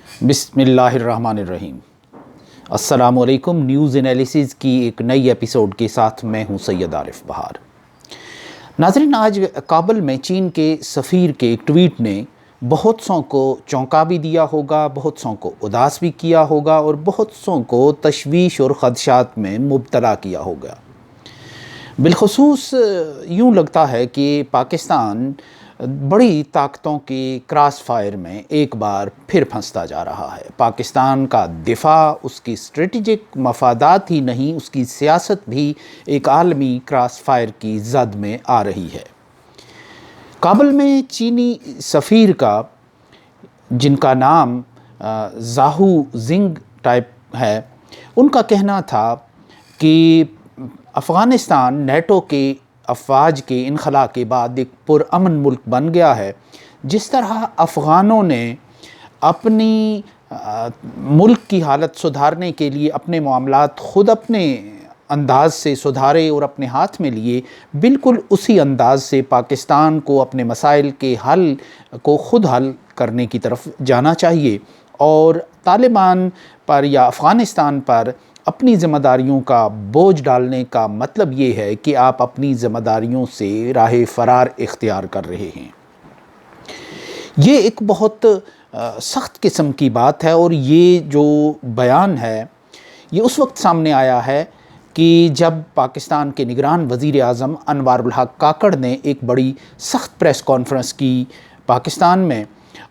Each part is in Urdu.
بسم اللہ الرحمن الرحیم۔ السلام علیکم۔ نیوز انالیسز کی ایک نئی ایپیسوڈ کے ساتھ میں ہوں سید عارف بہار۔ ناظرین، آج کابل میں چین کے سفیر کے ایک ٹویٹ نے بہت سوں کو چونکا بھی دیا ہوگا، بہت سوں کو اداس بھی کیا ہوگا اور بہت سوں کو تشویش اور خدشات میں مبتلا کیا ہوگا۔ بالخصوص یوں لگتا ہے کہ پاکستان بڑی طاقتوں کے کراس فائر میں ایک بار پھر پھنستا جا رہا ہے۔ پاکستان کا دفاع، اس کی اسٹریٹجک مفادات ہی نہیں، اس کی سیاست بھی ایک عالمی کراس فائر کی زد میں آ رہی ہے۔ کابل میں چینی سفیر کا، جن کا نام زاہو زنگ ٹائپ ہے، ان کا کہنا تھا کہ افغانستان نیٹو کے افواج کے انخلاء کے بعد ایک پرامن ملک بن گیا ہے۔ جس طرح افغانوں نے اپنی ملک کی حالت سدھارنے کے لیے اپنے معاملات خود اپنے انداز سے سدھارے اور اپنے ہاتھ میں لیے، بالکل اسی انداز سے پاکستان کو اپنے مسائل کے حل کو خود حل کرنے کی طرف جانا چاہیے اور طالبان پر یا افغانستان پر اپنی ذمہ داریوں کا بوجھ ڈالنے کا مطلب یہ ہے کہ آپ اپنی ذمہ داریوں سے راہ فرار اختیار کر رہے ہیں۔ یہ ایک بہت سخت قسم کی بات ہے اور یہ جو بیان ہے یہ اس وقت سامنے آیا ہے کہ جب پاکستان کے نگران وزیر اعظم انوار الحق کاکڑ نے ایک بڑی سخت پریس کانفرنس کی پاکستان میں،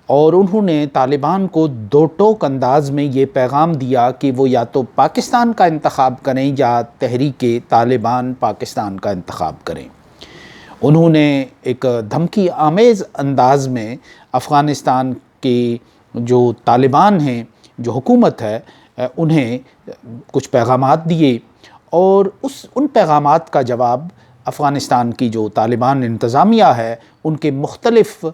اور انہوں نے طالبان کو دو ٹوک انداز میں یہ پیغام دیا کہ وہ یا تو پاکستان کا انتخاب کریں یا تحریک طالبان پاکستان کا انتخاب کریں۔ انہوں نے ایک دھمکی آمیز انداز میں افغانستان کے جو طالبان ہیں، جو حکومت ہے، انہیں کچھ پیغامات دیے اور ان پیغامات کا جواب افغانستان کی جو طالبان انتظامیہ ہے، ان کے مختلف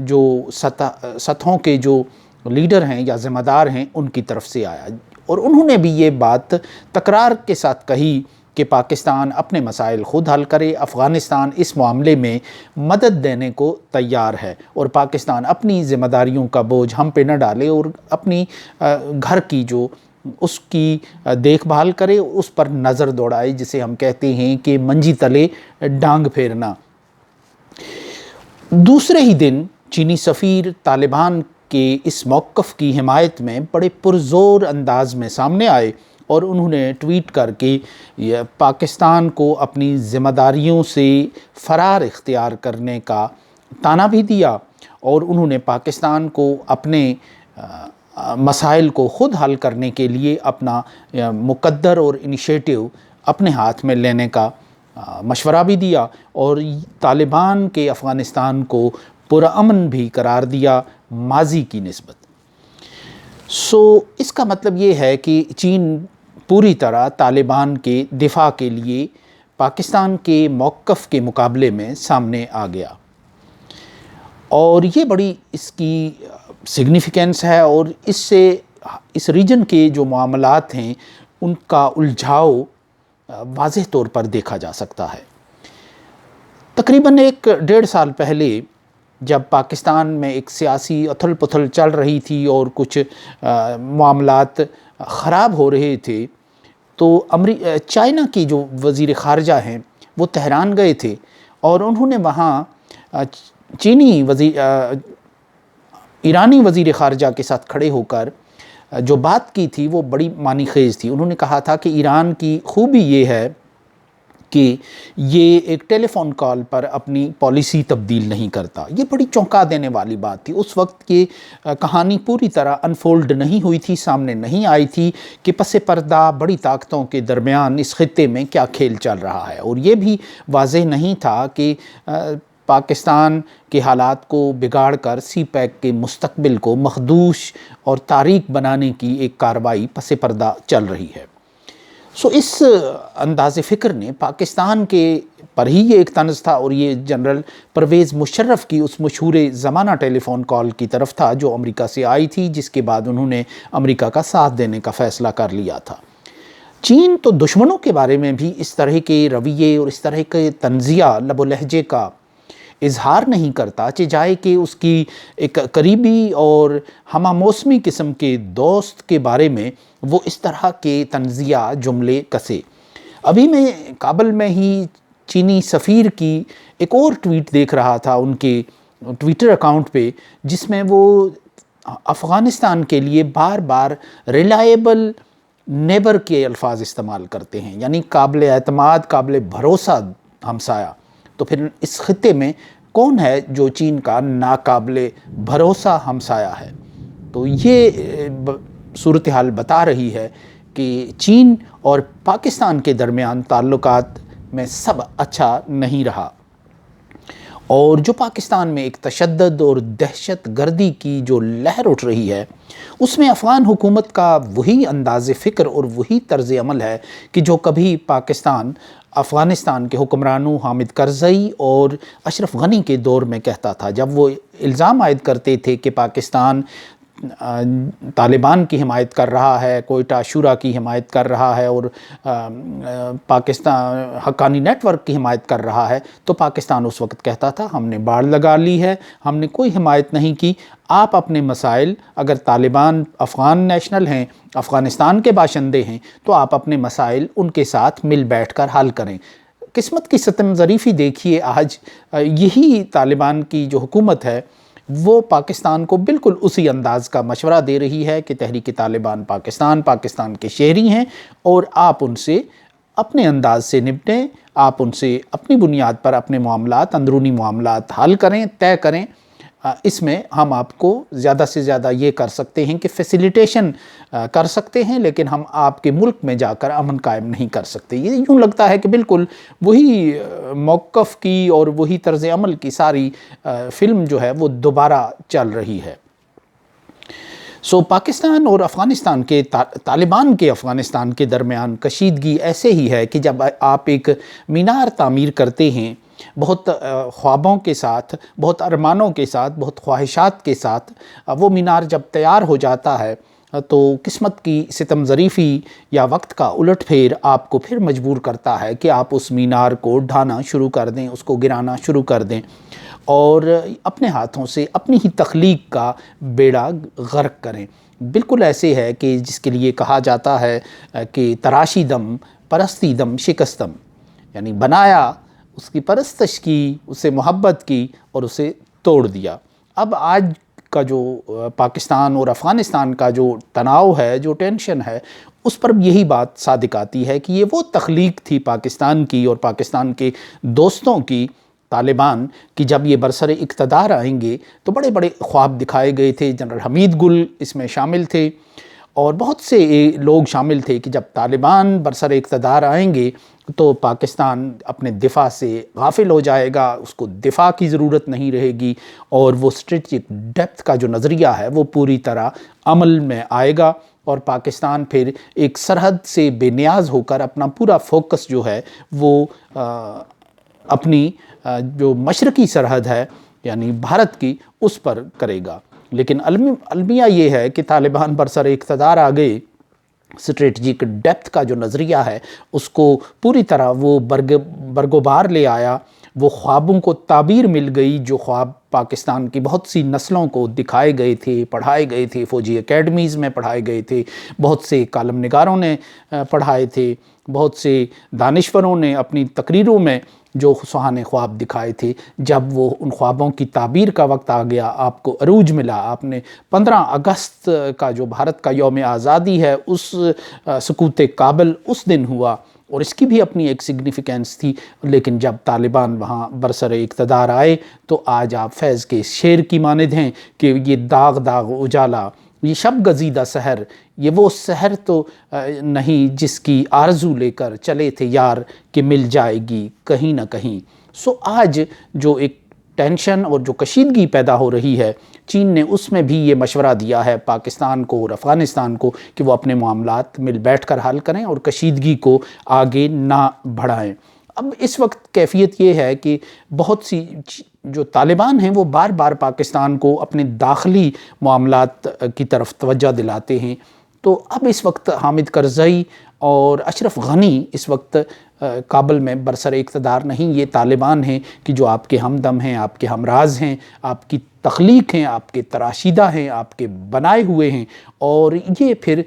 جو سطحوں کے جو لیڈر ہیں یا ذمہ دار ہیں، ان کی طرف سے آیا اور انہوں نے بھی یہ بات تکرار کے ساتھ کہی کہ پاکستان اپنے مسائل خود حل کرے، افغانستان اس معاملے میں مدد دینے کو تیار ہے اور پاکستان اپنی ذمہ داریوں کا بوجھ ہم پہ نہ ڈالے اور اپنی گھر کی جو اس کی دیکھ بھال کرے، اس پر نظر دوڑائے، جسے ہم کہتے ہیں کہ منجی تلے ڈانگ پھیرنا۔ دوسرے ہی دن چینی سفیر طالبان کے اس موقف کی حمایت میں بڑے پرزور انداز میں سامنے آئے اور انہوں نے ٹویٹ کر کے پاکستان کو اپنی ذمہ داریوں سے فرار اختیار کرنے کا طعنہ بھی دیا اور انہوں نے پاکستان کو اپنے مسائل کو خود حل کرنے کے لیے اپنا مقدر اور انیشیٹو اپنے ہاتھ میں لینے کا مشورہ بھی دیا اور طالبان کے افغانستان کو پرامن بھی قرار دیا ماضی کی نسبت۔ اس کا مطلب یہ ہے کہ چین پوری طرح طالبان کے دفاع کے لیے پاکستان کے موقف کے مقابلے میں سامنے آ گیا اور یہ بڑی اس کی سگنیفیکنس ہے اور اس سے اس ریجن کے جو معاملات ہیں ان کا الجھاؤ واضح طور پر دیکھا جا سکتا ہے۔ تقریباً 1.5 سال پہلے جب پاکستان میں ایک سیاسی اتھل پتھل چل رہی تھی اور کچھ معاملات خراب ہو رہے تھے، تو چائنا کی جو وزیر خارجہ ہیں وہ تہران گئے تھے اور انہوں نے وہاں ایرانی وزیر خارجہ کے ساتھ کھڑے ہو کر جو بات کی تھی وہ بڑی معنی خیز تھی۔ انہوں نے کہا تھا کہ ایران کی خوبی یہ ہے کہ یہ ایک ٹیلی فون کال پر اپنی پالیسی تبدیل نہیں کرتا۔ یہ بڑی چونکا دینے والی بات تھی۔ اس وقت یہ کہانی پوری طرح انفولڈ نہیں ہوئی تھی، سامنے نہیں آئی تھی کہ پس پردہ بڑی طاقتوں کے درمیان اس خطے میں کیا کھیل چل رہا ہے، اور یہ بھی واضح نہیں تھا کہ پاکستان کے حالات کو بگاڑ کر سی پیک کے مستقبل کو مخدوش اور تاریک بنانے کی ایک کارروائی پس پردہ چل رہی ہے۔ اس انداز فکر نے پاکستان کے پر ہی یہ ایک طنز تھا اور یہ جنرل پرویز مشرف کی اس مشہور زمانہ ٹیلی فون کال کی طرف تھا جو امریکہ سے آئی تھی، جس کے بعد انہوں نے امریکہ کا ساتھ دینے کا فیصلہ کر لیا تھا۔ چین تو دشمنوں کے بارے میں بھی اس طرح کے رویے اور اس طرح کے طنزیہ لب و لہجے کا اظہار نہیں کرتا چاہے کہ اس کی ایک قریبی اور ہمہ موسمی قسم کے دوست کے بارے میں وہ اس طرح کے طنزیہ جملے کسے۔ ابھی میں کابل میں ہی چینی سفیر کی ایک اور ٹویٹ دیکھ رہا تھا ان کے ٹویٹر اکاؤنٹ پہ، جس میں وہ افغانستان کے لیے بار بار ریلائیبل نیبر کے الفاظ استعمال کرتے ہیں، یعنی قابل اعتماد، قابل بھروسہ ہمسایہ۔ تو پھر اس خطے میں کون ہے جو چین کا ناقابل بھروسہ ہمسایہ ہے؟ تو یہ صورتحال بتا رہی ہے کہ چین اور پاکستان کے درمیان تعلقات میں سب اچھا نہیں رہا، اور جو پاکستان میں ایک تشدد اور دہشت گردی کی جو لہر اٹھ رہی ہے، اس میں افغان حکومت کا وہی انداز فکر اور وہی طرز عمل ہے کہ جو کبھی افغانستان کے حکمرانوں حامد کرزئی اور اشرف غنی کے دور میں کہتا تھا، جب وہ الزام عائد کرتے تھے کہ پاکستان طالبان کی حمایت کر رہا ہے، کوئٹہ شورا کی حمایت کر رہا ہے اور پاکستان حقانی نیٹ ورک کی حمایت کر رہا ہے، تو پاکستان اس وقت کہتا تھا ہم نے باڑ لگا لی ہے، ہم نے کوئی حمایت نہیں کی، آپ اپنے مسائل، اگر طالبان افغان نیشنل ہیں، افغانستان کے باشندے ہیں، تو آپ اپنے مسائل ان کے ساتھ مل بیٹھ کر حل کریں۔ قسمت کی ستم ظریفی دیکھیے، آج یہی طالبان کی جو حکومت ہے وہ پاکستان کو بالکل اسی انداز کا مشورہ دے رہی ہے کہ تحریک طالبان پاکستان کے شہری ہیں، اور آپ ان سے اپنے انداز سے نپٹیں، آپ ان سے اپنی بنیاد پر اپنے معاملات، اندرونی معاملات حل کریں، طے کریں۔ اس میں ہم آپ کو زیادہ سے زیادہ یہ کر سکتے ہیں کہ فیسیلیٹیشن کر سکتے ہیں، لیکن ہم آپ کے ملک میں جا کر امن قائم نہیں کر سکتے۔ یہ یوں لگتا ہے کہ بالکل وہی موقف کی اور وہی طرز عمل کی ساری فلم جو ہے وہ دوبارہ چل رہی ہے۔ پاکستان اور افغانستان کے طالبان کے افغانستان کے درمیان کشیدگی ایسے ہی ہے کہ جب آپ ایک مینار تعمیر کرتے ہیں بہت خوابوں کے ساتھ، بہت ارمانوں کے ساتھ، بہت خواہشات کے ساتھ، وہ مینار جب تیار ہو جاتا ہے تو قسمت کی ستم ظریفی یا وقت کا الٹ پھیر آپ کو پھر مجبور کرتا ہے کہ آپ اس مینار کو ڈھانا شروع کر دیں، اس کو گرانا شروع کر دیں، اور اپنے ہاتھوں سے اپنی ہی تخلیق کا بیڑا غرق کریں۔ بالکل ایسے ہے کہ جس کے لیے کہا جاتا ہے کہ تراشی دم پرستی دم شکستم، یعنی بنایا، اس کی پرستش کی، اسے محبت کی اور اسے توڑ دیا۔ اب آج کا جو پاکستان اور افغانستان کا جو تناؤ ہے، جو ٹینشن ہے، اس پر یہی بات صادق آتی ہے کہ یہ وہ تخلیق تھی پاکستان کی اور پاکستان کے دوستوں کی، طالبان کی، جب یہ برسر اقتدار آئیں گے تو بڑے بڑے خواب دکھائے گئے تھے۔ جنرل حمید گل اس میں شامل تھے اور بہت سے لوگ شامل تھے کہ جب طالبان برسر اقتدار آئیں گے تو پاکستان اپنے دفاع سے غافل ہو جائے گا، اس کو دفاع کی ضرورت نہیں رہے گی، اور وہ اسٹریٹجک ڈیپتھ کا جو نظریہ ہے وہ پوری طرح عمل میں آئے گا، اور پاکستان پھر ایک سرحد سے بے نیاز ہو کر اپنا پورا فوکس جو ہے وہ اپنی جو مشرقی سرحد ہے یعنی بھارت کی، اس پر کرے گا۔ لیکن المیہ یہ ہے کہ طالبان برسر اقتدار آ گئے، اسٹریٹجک ڈیپتھ کا جو نظریہ ہے اس کو پوری طرح وہ برگوبار لے آیا، وہ خوابوں کو تعبیر مل گئی جو خواب پاکستان کی بہت سی نسلوں کو دکھائے گئے تھے، پڑھائے گئے تھے، فوجی اکیڈمیز میں پڑھائے گئے تھے، بہت سے کالم نگاروں نے پڑھائے تھے، بہت سے دانشوروں نے اپنی تقریروں میں جو سہانے خواب دکھائے تھے۔ جب وہ ان خوابوں کی تعبیر کا وقت آ گیا، آپ کو عروج ملا، آپ نے 15 اگست کا جو بھارت کا یوم آزادی ہے، اس سقوط کابل اس دن ہوا، اور اس کی بھی اپنی ایک سگنیفیکینس تھی، لیکن جب طالبان وہاں برسر اقتدار آئے تو آج آپ فیض کے شعر کی مانند ہیں کہ یہ داغ داغ اجالا، یہ شب گزیدہ سحر، یہ وہ سحر تو نہیں جس کی آرزو لے کر چلے تھے یار کہ مل جائے گی کہیں نہ کہیں۔ آج جو ایک ٹینشن اور جو کشیدگی پیدا ہو رہی ہے، چین نے اس میں بھی یہ مشورہ دیا ہے پاکستان کو اور افغانستان کو کہ وہ اپنے معاملات مل بیٹھ کر حل کریں اور کشیدگی کو آگے نہ بڑھائیں۔ اب اس وقت کیفیت یہ ہے کہ بہت سی جو طالبان ہیں وہ بار بار پاکستان کو اپنے داخلی معاملات کی طرف توجہ دلاتے ہیں، تو اب اس وقت حامد کرزئی اور اشرف غنی اس وقت کابل میں برسر اقتدار نہیں، یہ طالبان ہیں کہ جو آپ کے ہمدم ہیں، آپ کے ہمراز ہیں، آپ کی تخلیق ہیں، آپ کے تراشیدہ ہیں، آپ کے بنائے ہوئے ہیں، اور یہ پھر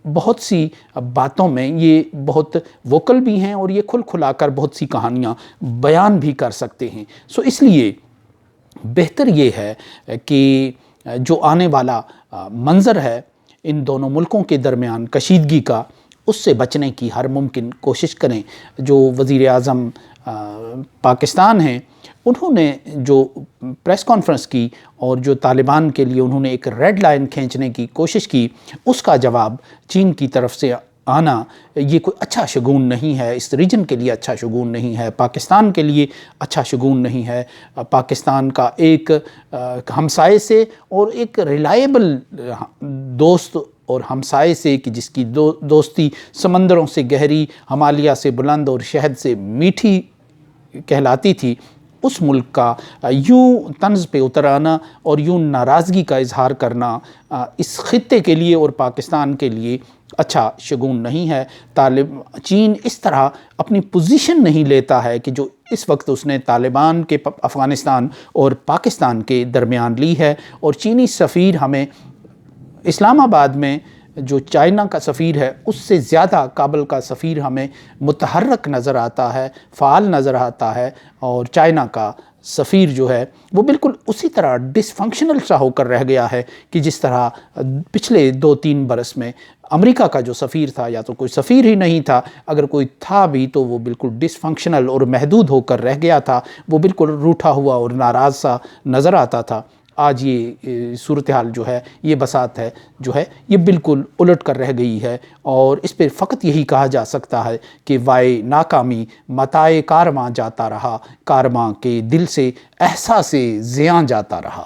بہت سی باتوں میں یہ بہت ووکل بھی ہیں اور یہ کھل کھلا کر بہت سی کہانیاں بیان بھی کر سکتے ہیں۔ اس لیے بہتر یہ ہے کہ جو آنے والا منظر ہے ان دونوں ملکوں کے درمیان کشیدگی کا، اس سے بچنے کی ہر ممکن کوشش کریں۔ جو وزیر اعظم پاکستان ہیں، انہوں نے جو پریس کانفرنس کی اور جو طالبان کے لیے انہوں نے ایک ریڈ لائن کھینچنے کی کوشش کی، اس کا جواب چین کی طرف سے آنا یہ کوئی اچھا شگون نہیں ہے، اس ریجن کے لیے اچھا شگون نہیں ہے، پاکستان کے لیے اچھا شگون نہیں ہے۔ پاکستان کا ایک ہمسائے سے اور ایک ریلائبل دوست اور ہمسائے سے کہ جس کی دوستی سمندروں سے گہری، ہمالیہ سے بلند اور شہد سے میٹھی کہلاتی تھی، اس ملک کا یوں طنز پہ اتر آنا اور یوں ناراضگی کا اظہار کرنا اس خطے کے لیے اور پاکستان کے لیے اچھا شگون نہیں ہے۔ چین اس طرح اپنی پوزیشن نہیں لیتا ہے کہ جو اس وقت اس نے طالبان کے افغانستان اور پاکستان کے درمیان لی ہے، اور چینی سفیر ہمیں اسلام آباد میں جو چائنا کا سفیر ہے اس سے زیادہ کابل کا سفیر ہمیں متحرک نظر آتا ہے، فعال نظر آتا ہے، اور چائنا کا سفیر جو ہے وہ بالکل اسی طرح ڈس فنکشنل سا ہو کر رہ گیا ہے کہ جس طرح پچھلے 2-3 برس میں امریکہ کا جو سفیر تھا یا تو کوئی سفیر ہی نہیں تھا، اگر کوئی تھا بھی تو وہ بالکل ڈس فنکشنل اور محدود ہو کر رہ گیا تھا، وہ بالکل روٹھا ہوا اور ناراض سا نظر آتا تھا۔ آج یہ صورتحال جو ہے، یہ بساط ہے جو ہے، یہ بالکل الٹ کر رہ گئی ہے، اور اس پہ فقط یہی کہا جا سکتا ہے کہ وائے ناکامی متائے کارواں جاتا رہا، کارواں کے دل سے احساسِ زیاں جاتا رہا۔